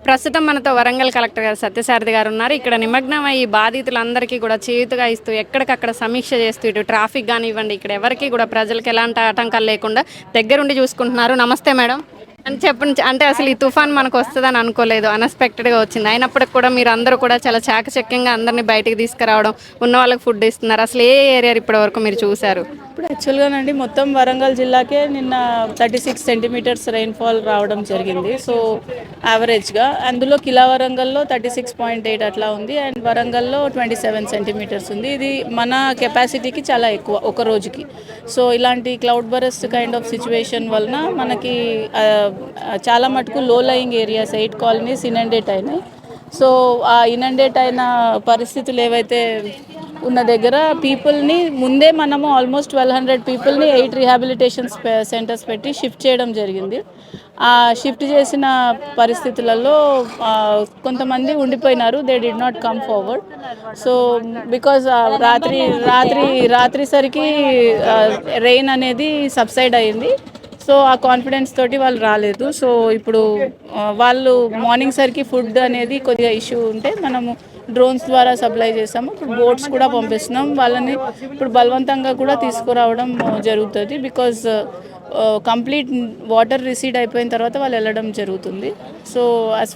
ప్రస్తుతం మనతో వరంగల్ కలెక్టర్ గారు సత్యసారథి గారు ఉన్నారు. ఇక్కడ నిమగ్నమై ఈ బాధితులందరికీ కూడా చేయూతగా ఇస్తూ ఎక్కడికక్కడ సమీక్ష చేస్తూ ఇటు ట్రాఫిక్ కానివ్వండి, ఇక్కడ ఎవరికీ కూడా ప్రజలకు ఎలాంటి ఆటంకాలు లేకుండా దగ్గరుండి చూసుకుంటున్నారు. నమస్తే మేడం. అని చెప్పండి. అంటే అసలు ఈ తుఫాన్ మనకు వస్తదని అనుకోలేదు. అన్‌ఎక్స్‌పెక్టెడ్‌గా వచ్చింది. అయినప్పటికి కూడా మీరందరూ కూడా చాలా చాకచక్యంగా అందరిని బయటికి తీసుకురావడం, ఉన్న వాళ్ళకి ఫుడ్ ఇస్తున్నారు. అసలు ఏ ఏరియా ఇప్పటివరకు మీరు చూసారు? ఇప్పుడు యాక్చువల్గానండి మొత్తం వరంగల్ జిల్లాకే నిన్న 36 సెంటీమీటర్స్ రెయిన్ఫాల్ రావడం జరిగింది. సో యావరేజ్గా అందులో కిలా వరంగల్లో 36.8 అట్లా ఉంది, అండ్ వరంగల్లో 27 సెంటీమీటర్స్ ఉంది. ఇది మన కెపాసిటీకి చాలా ఎక్కువ ఒక రోజుకి. సో ఇలాంటి cloud burst kind of situation వలన మనకి చాలా మటుకు లో లయింగ్ ఏరియాస్ 8 కాలనీస్ ఇనండేట్ అయినాయి. సో ఆ ఇనండేట్ అయిన పరిస్థితులు ఏవైతే ఉన్న దగ్గర పీపుల్ని ముందే మనము ఆల్మోస్ట్ 1200 పీపుల్ని 8 రీహాబిలిటేషన్ సెంటర్స్ పెట్టి షిఫ్ట్ చేయడం జరిగింది. ఆ షిఫ్ట్ చేసిన పరిస్థితులలో కొంతమంది ఉండిపోయినారు. They did not come forward. So because రాత్రి సరికి రెయిన్ అనేది సబ్సైడ్ అయింది. సో ఆ కాన్ఫిడెన్స్ తోటి వాళ్ళు రాలేదు. సో ఇప్పుడు వాళ్ళు మార్నింగ్ సరికి ఫుడ్ అనేది కొద్దిగా ఇష్యూ ఉంటే మనము డ్రోన్స్ ద్వారా సప్లై చేస్తాము. ఇప్పుడు బోట్స్ కూడా పంపిస్తున్నాం. వాళ్ళని ఇప్పుడు బలవంతంగా కూడా తీసుకురావడం జరుగుతుంది. బికాజ్ కంప్లీట్ వాటర్ రిసీడ్ అయిపోయిన తర్వాత వాళ్ళు వెళ్ళడం జరుగుతుంది. So as